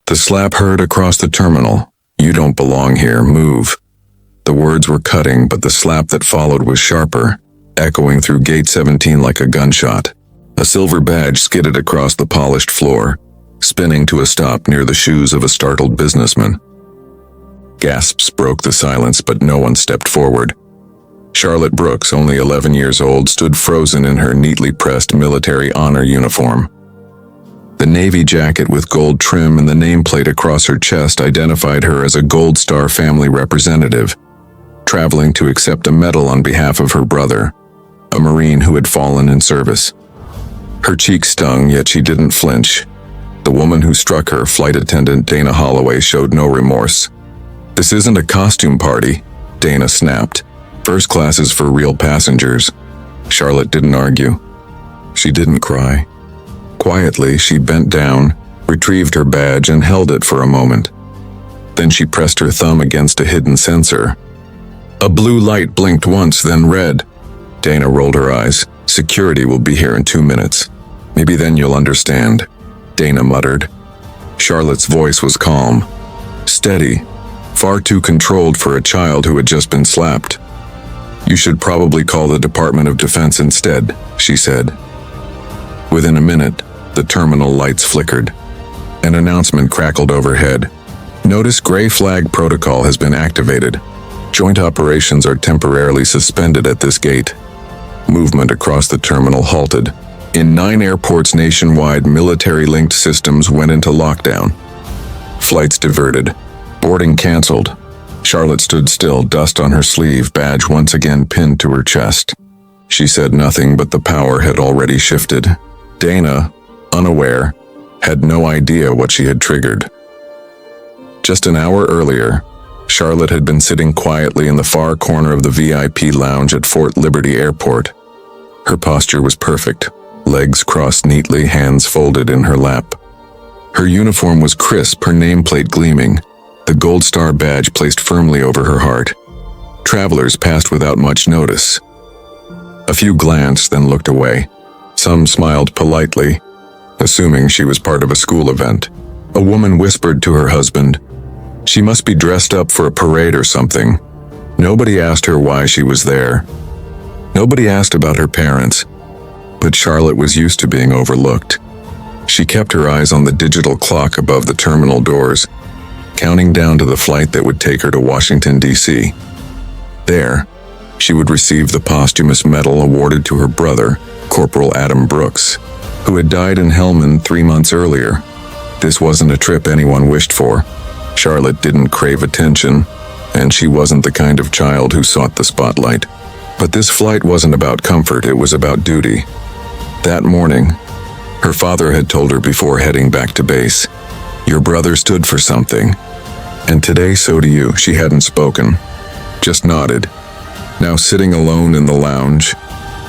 The slap heard across the terminal. "You don't belong here, move." The words were cutting, but the slap that followed was sharper, echoing through Gate 17 like a gunshot. A silver badge skidded across the polished floor, spinning to a stop near the shoes of a startled businessman. Gasps broke the silence, but no one stepped forward. Charlotte Brooks, only 11 years old, stood frozen in her neatly pressed military honor uniform. The navy jacket with gold trim and the nameplate across her chest identified her as a Gold Star family representative, traveling to accept a medal on behalf of her brother, a Marine who had fallen in service. Her cheeks stung, yet she didn't flinch. The woman who struck her, flight attendant Dana Holloway, showed no remorse. "This isn't a costume party," Dana snapped. "First class is for real passengers." Charlotte didn't argue. She didn't cry. Quietly, she bent down, retrieved her badge, and held it for a moment. Then she pressed her thumb against a hidden sensor. A blue light blinked once, then red. Dana rolled her eyes. "Security will be here in 2 minutes. Maybe then you'll understand," Dana muttered. Charlotte's voice was calm, steady, far too controlled for a child who had just been slapped. "You should probably call the Department of Defense instead," she said. Within a minute, the terminal lights flickered. An announcement crackled overhead. "Notice gray flag protocol has been activated. Joint operations are temporarily suspended at this gate." Movement across the terminal halted. In 9 airports nationwide, military-linked systems went into lockdown. Flights diverted. Boarding canceled. Charlotte stood still, dust on her sleeve, badge once again pinned to her chest. She said nothing, but the power had already shifted. Dana, unaware, had no idea what she had triggered. Just an hour earlier, Charlotte had been sitting quietly in the far corner of the VIP lounge at Fort Liberty Airport. Her posture was perfect, legs crossed neatly, hands folded in her lap. Her uniform was crisp, her nameplate gleaming, the Gold Star badge placed firmly over her heart. Travelers passed without much notice. A few glanced, then looked away. Some smiled politely, assuming she was part of a school event. A woman whispered to her husband, "She must be dressed up for a parade or something." Nobody asked her why she was there. Nobody asked about her parents, but Charlotte was used to being overlooked. She kept her eyes on the digital clock above the terminal doors, counting down to the flight that would take her to Washington, D.C. There, she would receive the posthumous medal awarded to her brother, Corporal Adam Brooks, who had died in Helmand 3 months earlier. This wasn't a trip anyone wished for. Charlotte didn't crave attention, and she wasn't the kind of child who sought the spotlight. But this flight wasn't about comfort, it was about duty. That morning, her father had told her before heading back to base, "Your brother stood for something. And today, so do you." She hadn't spoken, just nodded. Now sitting alone in the lounge,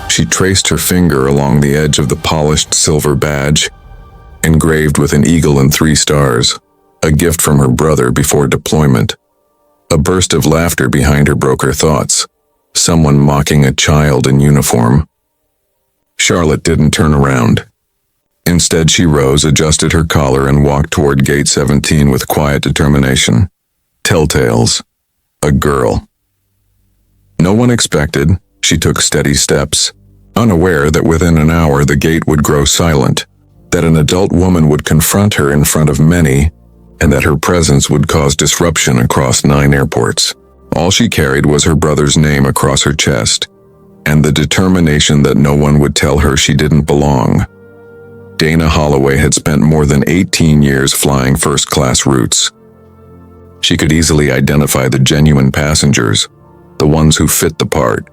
she traced her finger along the edge of the polished silver badge, engraved with an eagle and 3 stars, a gift from her brother before deployment. A burst of laughter behind her broke her thoughts. Someone mocking a child in uniform. Charlotte didn't turn around. Instead, she rose, adjusted her collar, and walked toward Gate 17 with quiet determination. Telltales. A girl. No one expected. She took steady steps, unaware that within an hour the gate would grow silent, that an adult woman would confront her in front of many, and that her presence would cause disruption across 9 airports. All she carried was her brother's name across her chest, and the determination that no one would tell her she didn't belong. Dana Holloway had spent more than 18 years flying first-class routes. She could easily identify the genuine passengers, the ones who fit the part.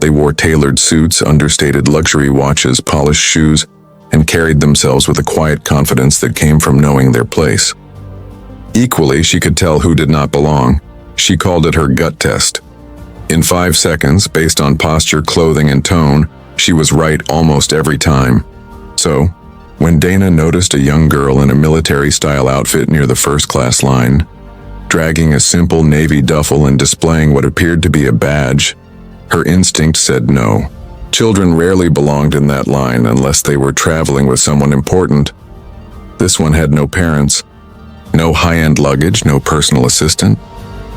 They wore tailored suits, understated luxury watches, polished shoes, and carried themselves with a quiet confidence that came from knowing their place. Equally, she could tell who did not belong. She called it her gut test. In 5 seconds, based on posture, clothing, and tone, she was right almost every time. So, when Dana noticed a young girl in a military-style outfit near the first-class line, dragging a simple navy duffel and displaying what appeared to be a badge, her instinct said no. Children rarely belonged in that line unless they were traveling with someone important. This one had no parents, No high-end luggage, no personal assistant.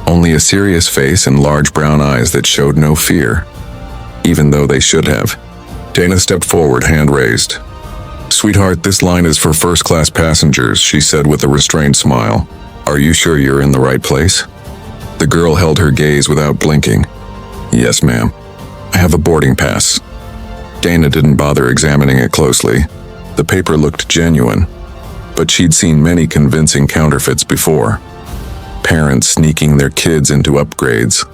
Only a serious face and large brown eyes that showed no fear, even though they should have. Dana stepped forward, hand raised. "Sweetheart, this line is for first-class passengers," she said with a restrained smile. "Are you sure you're in the right place?" The girl held her gaze without blinking. "Yes, ma'am. I have a boarding pass." Dana didn't bother examining it closely. The paper looked genuine, but she'd seen many convincing counterfeits before. Parents sneaking their kids into upgrades,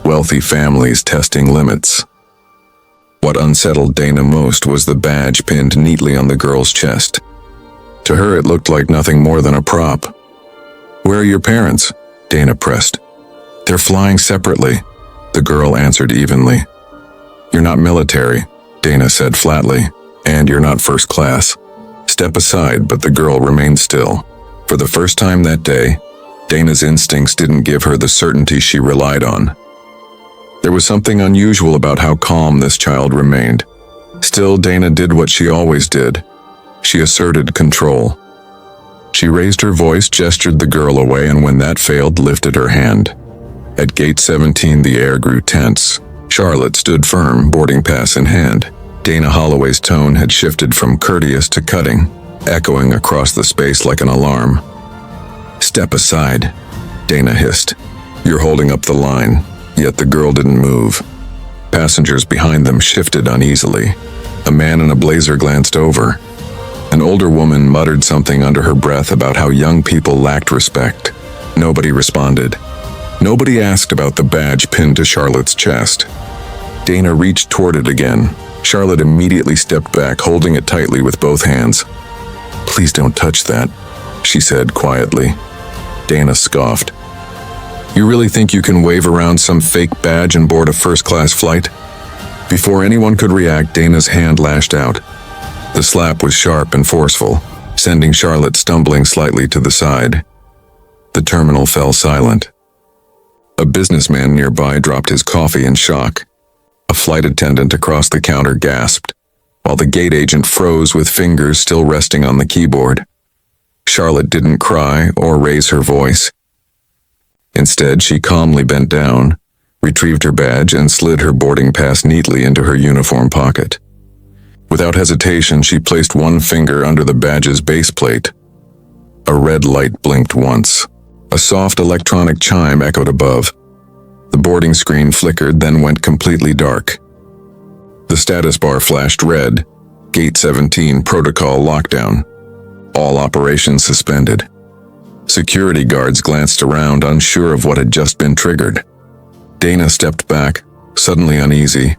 wealthy families testing limits. What unsettled Dana most was the badge pinned neatly on the girl's chest. To her, it looked like nothing more than a prop. "Where are your parents?" Dana pressed. "They're flying separately," the girl answered evenly. "You're not military," Dana said flatly, "and you're not first class." Step aside, but the girl remained still. For the first time that day, Dana's instincts didn't give her the certainty she relied on. There was something unusual about how calm this child remained. Still, Dana did what she always did. She asserted control. She raised her voice, gestured the girl away, and when that failed, lifted her hand. At gate 17, the air grew tense. Charlotte stood firm, boarding pass in hand. Dana Holloway's tone had shifted from courteous to cutting, echoing across the space like an alarm. "Step aside," Dana hissed. "You're holding up the line." Yet the girl didn't move. Passengers behind them shifted uneasily. A man in a blazer glanced over. An older woman muttered something under her breath about how young people lacked respect. Nobody responded. Nobody asked about the badge pinned to Charlotte's chest. Dana reached toward it again. Charlotte immediately stepped back, holding it tightly with both hands. "Please don't touch that," she said quietly. Dana scoffed. "You really think you can wave around some fake badge and board a first-class flight?" Before anyone could react, Dana's hand lashed out. The slap was sharp and forceful, sending Charlotte stumbling slightly to the side. The terminal fell silent. A businessman nearby dropped his coffee in shock. A flight attendant across the counter gasped, while the gate agent froze with fingers still resting on the keyboard. Charlotte didn't cry or raise her voice. Instead, she calmly bent down, retrieved her badge, and slid her boarding pass neatly into her uniform pocket. Without hesitation, she placed one finger under the badge's base plate. A red light blinked once. A soft electronic chime echoed above. The boarding screen flickered, then went completely dark. The status bar flashed red. Gate 17, protocol lockdown. All operations suspended. Security guards glanced around, unsure of what had just been triggered. Dana stepped back, suddenly uneasy.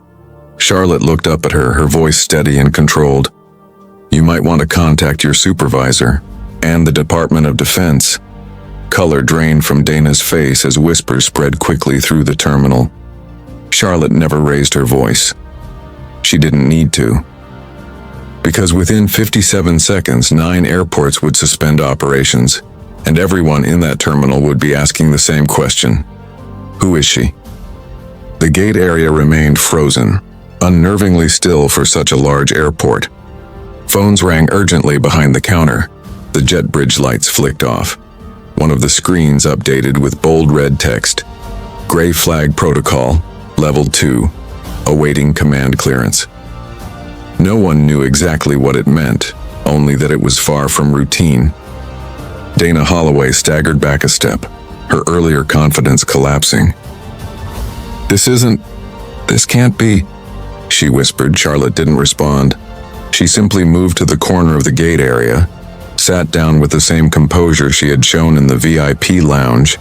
Charlotte looked up at her, her voice steady and controlled. "You might want to contact your supervisor and the Department of Defense." Color drained from Dana's face as whispers spread quickly through the terminal. Charlotte never raised her voice. She didn't need to. Because within 57 seconds, 9 airports would suspend operations, and everyone in that terminal would be asking the same question. Who is she? The gate area remained frozen, unnervingly still for such a large airport. Phones rang urgently behind the counter. The jet bridge lights flicked off. One of the screens updated with bold red text. Gray flag protocol, level 2, awaiting command clearance. No one knew exactly what it meant, only that it was far from routine. Dana Holloway staggered back a step, her earlier confidence collapsing. This can't be," she whispered. Charlotte didn't respond. She simply moved to the corner of the gate area, sat down with the same composure she had shown in the VIP lounge,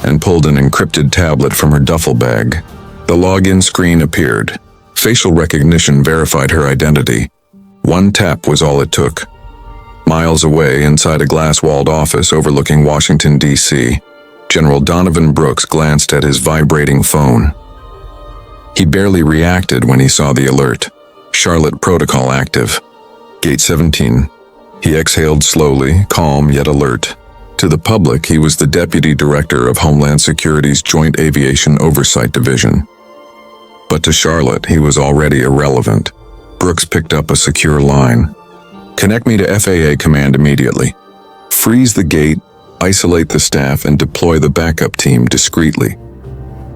and pulled an encrypted tablet from her duffel bag. The login screen appeared. Facial recognition verified her identity. One tap was all it took. Miles away, inside a glass-walled office overlooking Washington, D.C., General Donovan Brooks glanced at his vibrating phone. He barely reacted when he saw the alert. Charlotte protocol active. Gate 17. He exhaled slowly, calm yet alert. To the public, he was the Deputy Director of Homeland Security's Joint Aviation Oversight Division. But to Charlotte, he was already irrelevant. Brooks picked up a secure line. "Connect me to FAA command immediately. Freeze the gate. Isolate the staff and deploy the backup team discreetly.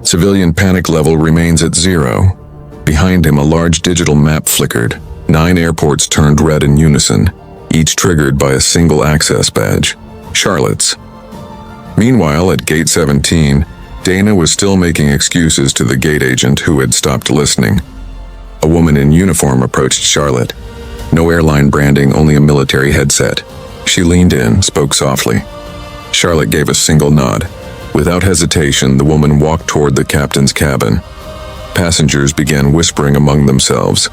Civilian panic level remains at 0. Behind him, a large digital map flickered. 9 airports turned red in unison, each triggered by a single access badge: Charlotte's. Meanwhile, at Gate 17, Dana was still making excuses to the gate agent who had stopped listening. A woman in uniform approached Charlotte. No airline branding, only a military headset. She leaned in, spoke softly. Charlotte gave a single nod. Without hesitation, the woman walked toward the captain's cabin. Passengers began whispering among themselves.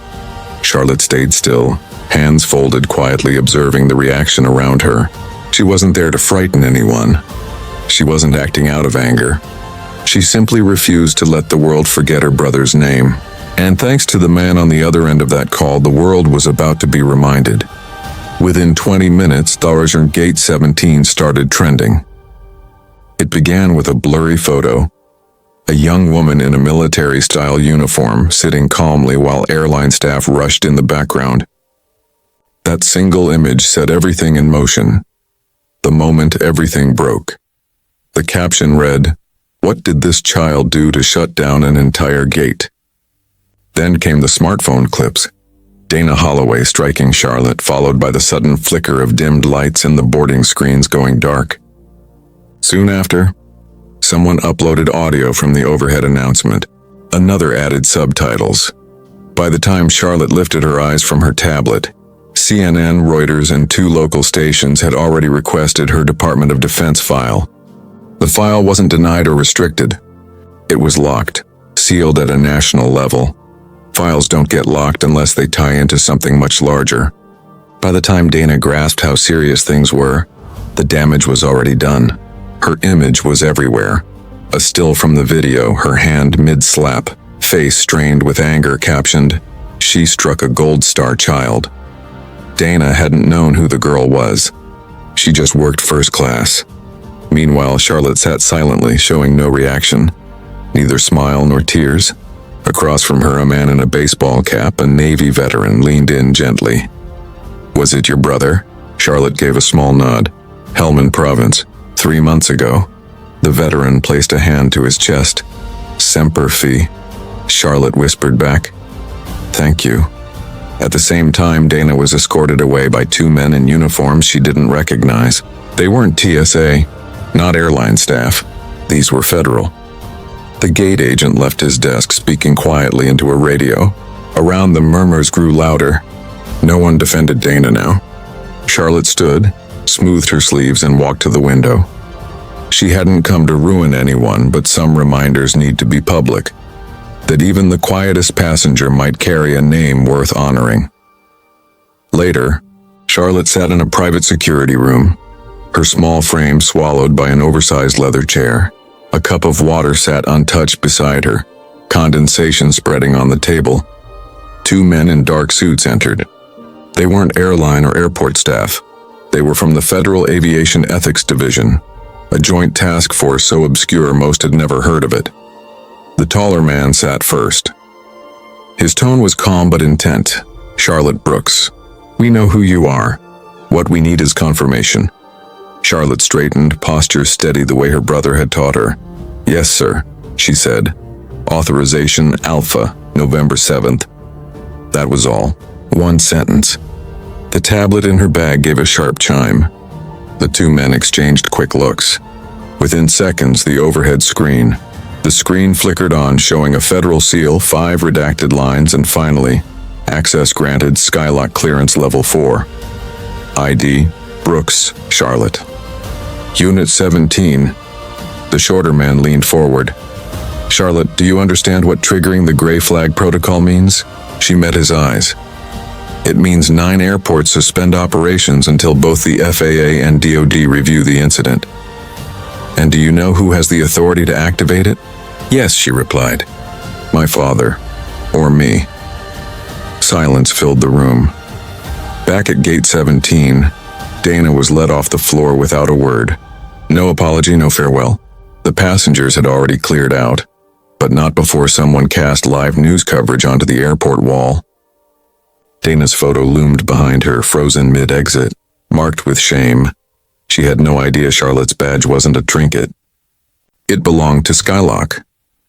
Charlotte stayed still, hands folded, quietly observing the reaction around her. She wasn't there to frighten anyone. She wasn't acting out of anger. She simply refused to let the world forget her brother's name. And thanks to the man on the other end of that call, the world was about to be reminded. Within 20 minutes, Gate 17 started trending. It began with a blurry photo. A young woman in a military-style uniform sitting calmly while airline staff rushed in the background. That single image set everything in motion. The moment everything broke. The caption read, "What did this child do to shut down an entire gate?" Then came the smartphone clips. Dana Holloway striking Charlotte, followed by the sudden flicker of dimmed lights and the boarding screens going dark. Soon after, someone uploaded audio from the overhead announcement. Another added subtitles. By the time Charlotte lifted her eyes from her tablet, CNN, Reuters, and 2 local stations had already requested her Department of Defense file. The file wasn't denied or restricted. It was locked, sealed at a national level. Files don't get locked unless they tie into something much larger. By the time Dana grasped how serious things were, the damage was already done. Her image was everywhere. A still from the video, her hand mid-slap, face strained with anger, captioned, "She struck a Gold Star child." Dana hadn't known who the girl was. She just worked first class. Meanwhile, Charlotte sat silently, showing no reaction, neither smile nor tears. Across from her, a man in a baseball cap, a Navy veteran, leaned in gently. "Was it your brother?" Charlotte gave a small nod. "Helmand Province, 3 months ago." The veteran placed a hand to his chest. "Semper Fi," Charlotte whispered back. "Thank you." At the same time, Dana was escorted away by 2 men in uniforms she didn't recognize. They weren't TSA, not airline staff. These were federal. The gate agent left his desk, speaking quietly into a radio. Around them, murmurs grew louder. No one defended Dana now. Charlotte stood, smoothed her sleeves, and walked to the window. She hadn't come to ruin anyone, but some reminders need to be public. That even the quietest passenger might carry a name worth honoring. Later, Charlotte sat in a private security room, her small frame swallowed by an oversized leather chair. A cup of water sat untouched beside her, condensation spreading on the table. 2 men in dark suits entered. They weren't airline or airport staff. They were from the Federal Aviation Ethics Division, a joint task force so obscure most had never heard of it. The taller man sat first. His tone was calm but intent. "Charlotte Brooks, we know who you are. What we need is confirmation." Charlotte straightened, posture steady the way her brother had taught her. "Yes, sir," she said. "Authorization Alpha, November 7th. That was all. 1 sentence. The tablet in her bag gave a sharp chime. The 2 men exchanged quick looks. Within seconds, the overhead screen. The screen flickered on, showing a federal seal, 5 redacted lines, and finally, access granted, Skylock clearance level 4. ID, Brooks, Charlotte. Unit 17. The shorter man leaned forward. "Charlotte, do you understand what triggering the gray flag protocol means?" She met his eyes. "It means 9 airports suspend operations until both the FAA and DoD review the incident." "And do you know who has the authority to activate it?" "Yes," she replied. "My father. Or me." Silence filled the room. Back at Gate 17, Dana was led off the floor without a word. No apology, no farewell. The passengers had already cleared out, but not before someone cast live news coverage onto the airport wall. Dana's photo loomed behind her, frozen mid-exit, marked with shame. She had no idea Charlotte's badge wasn't a trinket. It belonged to Skylock,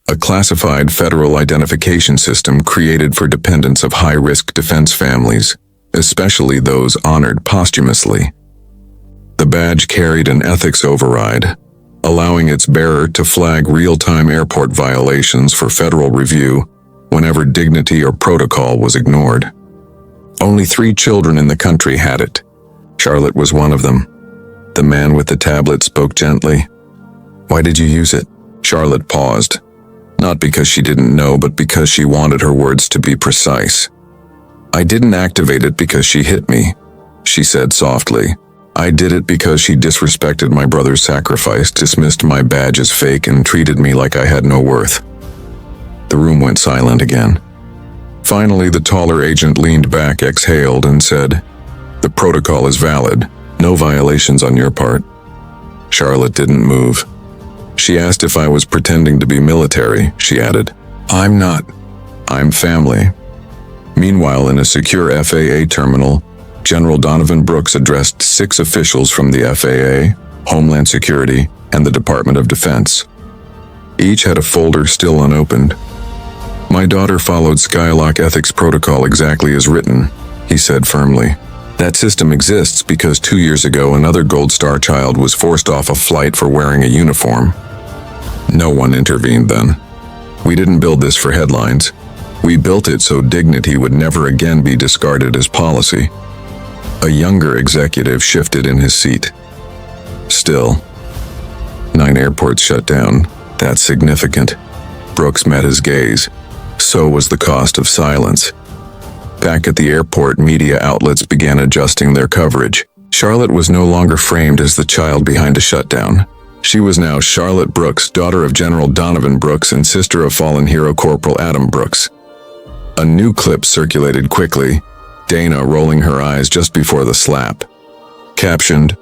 a classified federal identification system created for dependents of high-risk defense families, especially those honored posthumously. The badge carried an ethics override, allowing its bearer to flag real-time airport violations for federal review whenever dignity or protocol was ignored. Only 3 children in the country had it. Charlotte was one of them. The man with the tablet spoke gently. "Why did you use it?" Charlotte paused, not because she didn't know, but because she wanted her words to be precise. "I didn't activate it because she hit me," she said softly. "I did it because she disrespected my brother's sacrifice, dismissed my badge as fake, and treated me like I had no worth." The room went silent again. Finally, the taller agent leaned back, exhaled, and said, "The protocol is valid. No violations on your part." Charlotte didn't move. She asked if I was pretending to be military, she added. "I'm not. I'm family." Meanwhile, in a secure FAA terminal, General Donovan Brooks addressed 6 officials from the FAA, Homeland Security, and the Department of Defense. Each had a folder still unopened. "My daughter followed Skylock ethics protocol exactly as written," he said firmly. "That system exists because 2 years ago another Gold Star child was forced off a flight for wearing a uniform. No one intervened then. We didn't build this for headlines. We built it so dignity would never again be discarded as policy." A younger executive shifted in his seat. "Still, 9 airports shut down. That's significant." Brooks met his gaze. So was the cost of silence. Back at the airport, media outlets began adjusting their coverage. Charlotte was no longer framed as the child behind a shutdown. She was now Charlotte Brooks, daughter of General Donovan Brooks and sister of fallen hero Corporal Adam Brooks. A new clip circulated quickly, Dana rolling her eyes just before the slap. Captioned,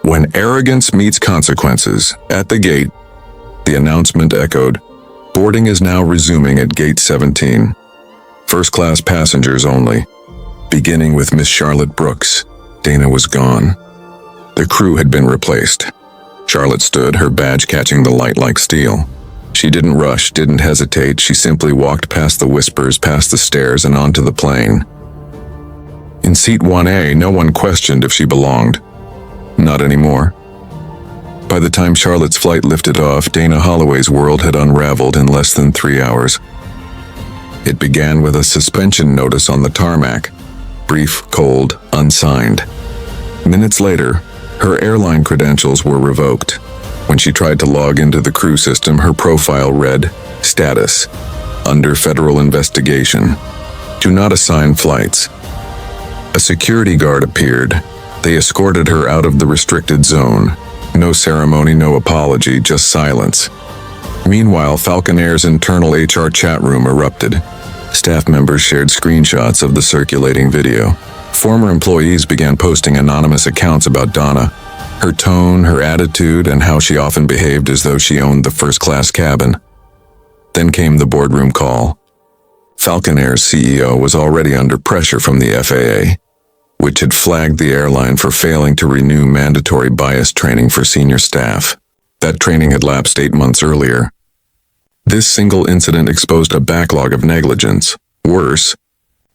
"When arrogance meets consequences, at the gate," the announcement echoed, "Boarding is now resuming at Gate 17. First-class passengers only." Beginning with Miss Charlotte Brooks, Dana was gone. The crew had been replaced. Charlotte stood, her badge catching the light like steel. She didn't rush, didn't hesitate. She simply walked past the whispers, past the stairs, and onto the plane. In seat 1A, no one questioned if she belonged. Not anymore. By the time Charlotte's flight lifted off, Dana Holloway's world had unraveled in less than 3 hours. It began with a suspension notice on the tarmac. Brief, cold, unsigned. Minutes later, her airline credentials were revoked. When she tried to log into the crew system, her profile read, "Status. Under federal investigation. Do not assign flights." A security guard appeared. They escorted her out of the restricted zone. No ceremony, no apology, just silence. Meanwhile, Falcon Air's internal HR chat room erupted. Staff members shared screenshots of the circulating video. Former employees began posting anonymous accounts about Donna, her tone, her attitude, and how she often behaved as though she owned the first-class cabin. Then came the boardroom call. Falcon Air's CEO was already under pressure from the FAA, which had flagged the airline for failing to renew mandatory bias training for senior staff. That training had lapsed 8 months earlier. This single incident exposed a backlog of negligence. Worse,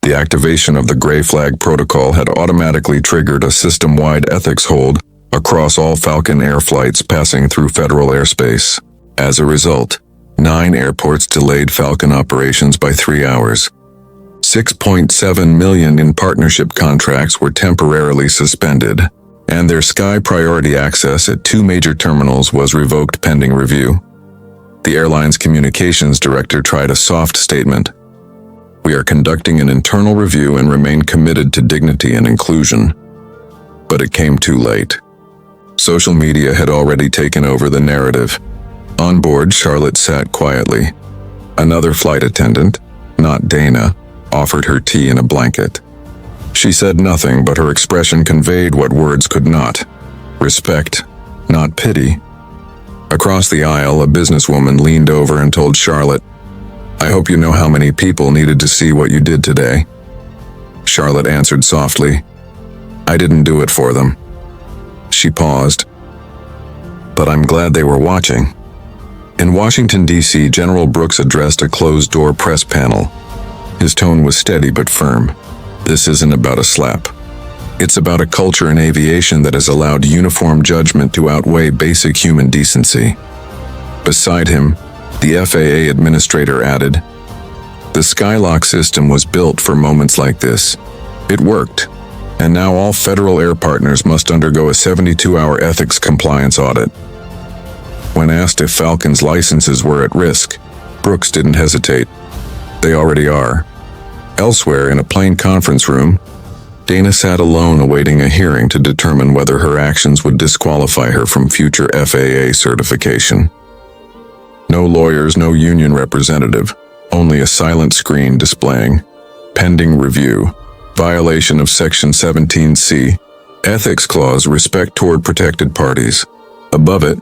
the activation of the gray flag protocol had automatically triggered a system-wide ethics hold across all Falcon Air flights passing through federal airspace. As a result, 9 airports delayed Falcon operations by 3 hours. $6.7 million in partnership contracts were temporarily suspended, and their Sky Priority access at 2 major terminals was revoked pending review. The airline's communications director tried a soft statement. "We are conducting an internal review and remain committed to dignity and inclusion." But it came too late. Social media had already taken over the narrative. On board, Charlotte sat quietly. Another flight attendant, not Dana, offered her tea and a blanket. She said nothing, but her expression conveyed what words could not. Respect, not pity. Across the aisle, a businesswoman leaned over and told Charlotte, "I hope you know how many people needed to see what you did today." Charlotte answered softly, "I didn't do it for them." She paused. But I'm glad they were watching. In Washington, D.C., General Brooks addressed a closed-door press panel. His tone was steady but firm. This isn't about a slap. It's about a culture in aviation that has allowed uniform judgment to outweigh basic human decency. Beside him, the FAA administrator added, "The Skylock system was built for moments like this. It worked, and now all federal air partners must undergo a 72-hour ethics compliance audit." When asked if Falcon's licenses were at risk, Brooks didn't hesitate. They already are. Elsewhere, in a plane conference room, Dana sat alone awaiting a hearing to determine whether her actions would disqualify her from future FAA certification. No lawyers, no union representative, only a silent screen displaying, "Pending review, violation of Section 17C, Ethics Clause, respect toward protected parties." Above it,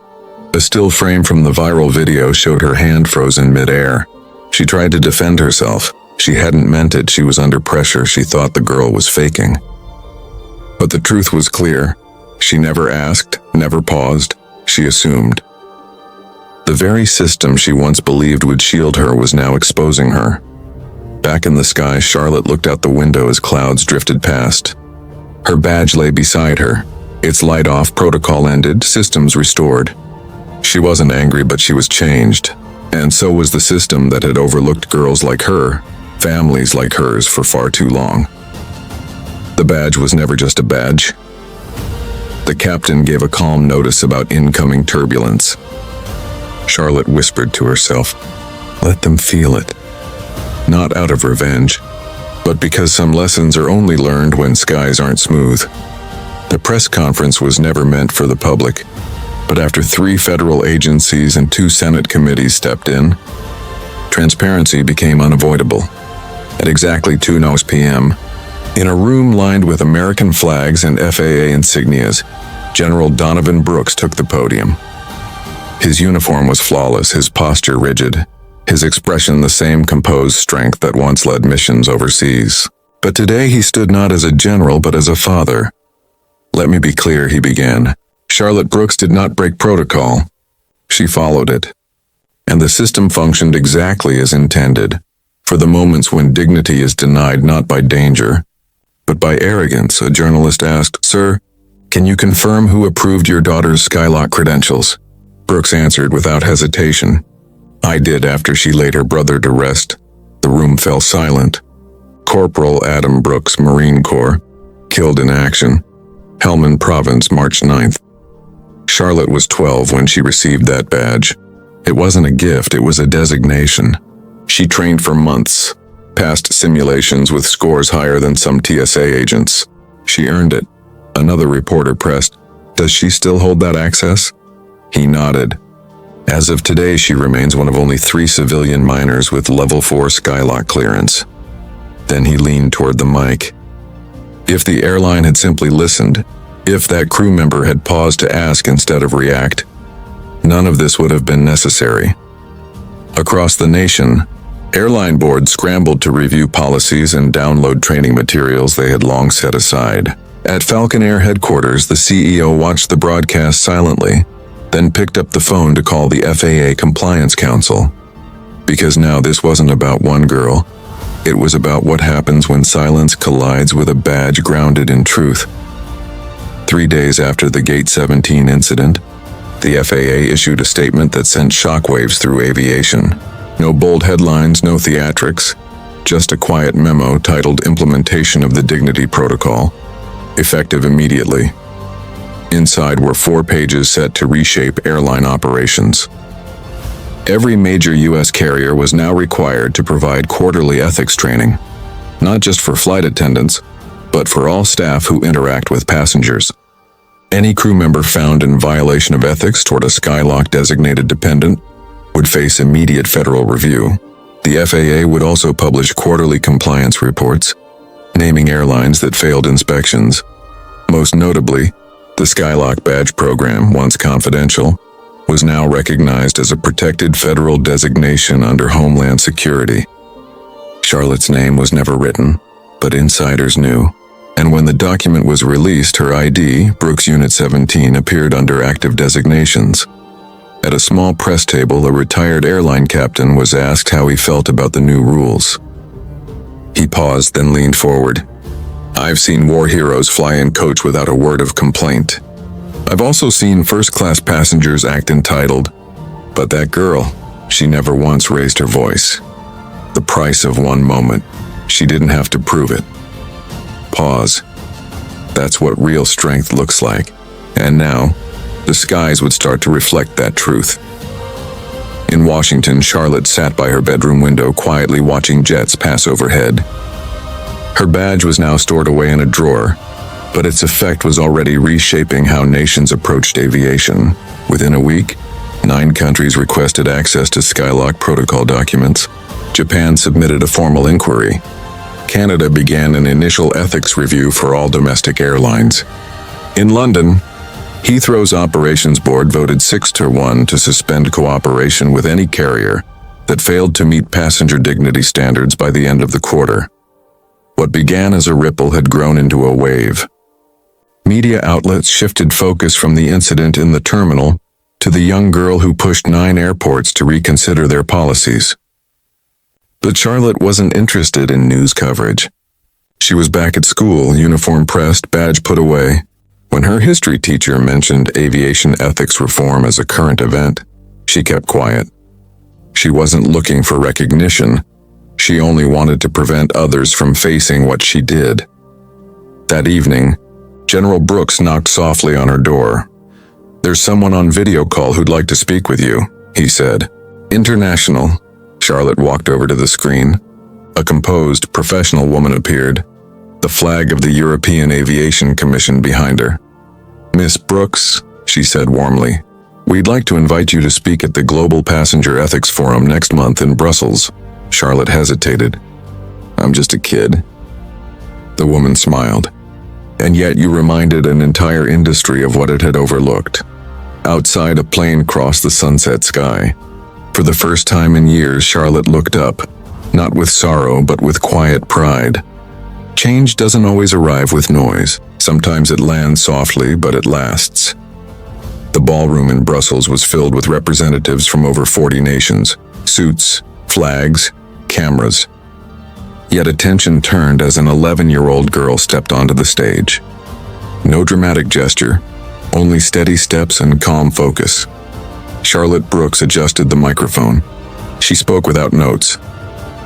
a still frame from the viral video showed her hand frozen mid-air. She tried to defend herself. She hadn't meant it. She was under pressure. She thought the girl was faking. But the truth was clear. She never asked, never paused. She assumed. The very system she once believed would shield her was now exposing her. Back in the sky, Charlotte looked out the window as clouds drifted past. Her badge lay beside her. Its light off, protocol ended, systems restored. She wasn't angry, but she was changed. And so was the system that had overlooked girls like her, families like hers, for far too long. The badge was never just a badge. The captain gave a calm notice about incoming turbulence. Charlotte whispered to herself, "Let them feel it." Not out of revenge, but because some lessons are only learned when skies aren't smooth. The press conference was never meant for the public, but after 3 federal agencies and 2 Senate committees stepped in, transparency became unavoidable. At exactly 2:00 p.m., in a room lined with American flags and FAA insignias, General Donovan Brooks took the podium. His uniform was flawless, his posture rigid, his expression the same composed strength that once led missions overseas. But today he stood not as a general but as a father. "Let me be clear," he began. Charlotte Brooks did not break protocol. She followed it. And the system functioned exactly as intended, for the moments when dignity is denied not by danger, but by arrogance. A journalist asked, "Sir, can you confirm who approved your daughter's Skylock credentials?" Brooks answered without hesitation, "I did," after she laid her brother to rest. The room fell silent. Corporal Adam Brooks, Marine Corps, killed in action. Helmand Province, March 9th. Charlotte was 12 when she received that badge. It wasn't a gift, it was a designation. She trained for months, passed simulations with scores higher than some TSA agents. She earned it. Another reporter pressed, "Does she still hold that access?" He nodded. As of today, she remains one of only 3 civilian miners with Level 4 Skylock clearance. Then he leaned toward the mic. If the airline had simply listened, if that crew member had paused to ask instead of react, none of this would have been necessary. Across the nation, airline boards scrambled to review policies and download training materials they had long set aside. At Falcon Air headquarters, the CEO watched the broadcast silently, then picked up the phone to call the FAA Compliance Council. Because now this wasn't about one girl. It was about what happens when silence collides with a badge grounded in truth. 3 days after the Gate 17 incident, the FAA issued a statement that sent shockwaves through aviation. No bold headlines, no theatrics, just a quiet memo titled Implementation of the Dignity Protocol, effective immediately. Inside were 4 pages set to reshape airline operations. Every major U.S. carrier was now required to provide quarterly ethics training, not just for flight attendants, but for all staff who interact with passengers. Any crew member found in violation of ethics toward a Skylock-designated dependent would face immediate federal review. The FAA would also publish quarterly compliance reports, naming airlines that failed inspections. Most notably, the Skylock badge program, once confidential, was now recognized as a protected federal designation under Homeland Security. Charlotte's name was never written, but insiders knew. And when the document was released, her ID, Brooks Unit 17, appeared under active designations. At a small press table, a retired airline captain was asked how he felt about the new rules. He paused, then leaned forward. "I've seen war heroes fly in coach without a word of complaint. I've also seen first-class passengers act entitled. But that girl, she never once raised her voice. The price of one moment. She didn't have to prove it." Pause. That's what real strength looks like. And now, the skies would start to reflect that truth. In Washington, Charlotte sat by her bedroom window quietly watching jets pass overhead. Her badge was now stored away in a drawer, but its effect was already reshaping how nations approached aviation. Within a week, 9 countries requested access to Skylock protocol documents. Japan submitted a formal inquiry. Canada began an initial ethics review for all domestic airlines. In London, Heathrow's operations board voted 6-1 to suspend cooperation with any carrier that failed to meet passenger dignity standards by the end of the quarter. What began as a ripple had grown into a wave. Media outlets shifted focus from the incident in the terminal to the young girl who pushed 9 airports to reconsider their policies. But Charlotte wasn't interested in news coverage. She was back at school, uniform pressed, badge put away. When her history teacher mentioned aviation ethics reform as a current event, she kept quiet. She wasn't looking for recognition. She only wanted to prevent others from facing what she did. That evening, General Brooks knocked softly on her door. "There's someone on video call who'd like to speak with you," he said. "International." Charlotte walked over to the screen. A composed, professional woman appeared, the flag of the European Aviation Commission behind her. "Miss Brooks," she said warmly, "we'd like to invite you to speak at the Global Passenger Ethics Forum next month in Brussels." Charlotte hesitated. "I'm just a kid." The woman smiled. "And yet you reminded an entire industry of what it had overlooked." Outside, a plane crossed the sunset sky. For the first time in years, Charlotte looked up, not with sorrow but with quiet pride. Change doesn't always arrive with noise. Sometimes it lands softly, but it lasts. The ballroom in Brussels was filled with representatives from over 40 nations, suits, flags, cameras. Yet attention turned as an 11-year-old girl stepped onto the stage. No dramatic gesture, only steady steps and calm focus. Charlotte Brooks adjusted the microphone. She spoke without notes.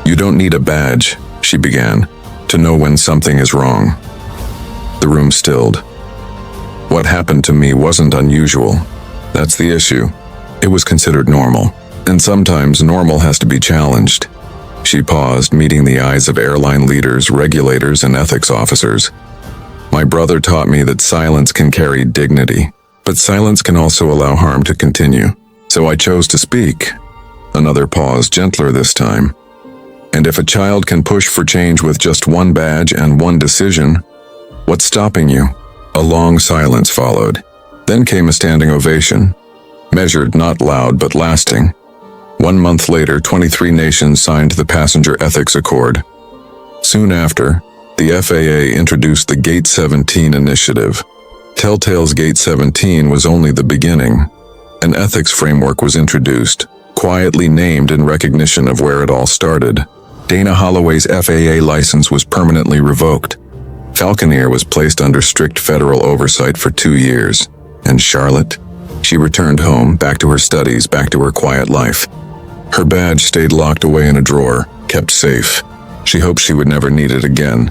"You don't need a badge," she began, "to know when something is wrong." The room stilled. What happened to me wasn't unusual. That's the issue. It was considered normal. And sometimes normal has to be challenged. She paused, meeting the eyes of airline leaders, regulators, and ethics officers. "My brother taught me that silence can carry dignity, but silence can also allow harm to continue. So I chose to speak." Another pause, gentler this time. "And if a child can push for change with just one badge and one decision, what's stopping you?" A long silence followed. Then came a standing ovation. Measured, not loud, but lasting. 1 month later, 23 nations signed the Passenger Ethics Accord. Soon after, the FAA introduced the Gate 17 initiative. Telltales Gate 17 was only the beginning. An ethics framework was introduced, quietly named in recognition of where it all started. Dana Holloway's FAA license was permanently revoked. Falconeer was placed under strict federal oversight for 2 years. And Charlotte? She returned home, back to her studies, back to her quiet life. Her badge stayed locked away in a drawer, kept safe. She hoped she would never need it again.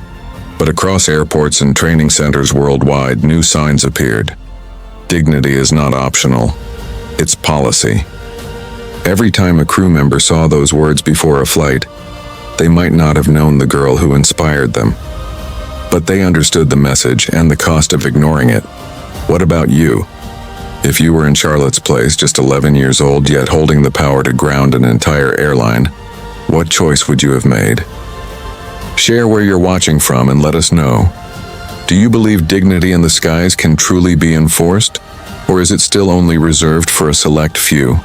But across airports and training centers worldwide, new signs appeared. Dignity is not optional. It's policy. Every time a crew member saw those words before a flight, they might not have known the girl who inspired them. But they understood the message and the cost of ignoring it. What about you? If you were in Charlotte's place, just 11 years old, yet holding the power to ground an entire airline, what choice would you have made? Share where you're watching from and let us know. Do you believe dignity in the skies can truly be enforced? Or is it still only reserved for a select few?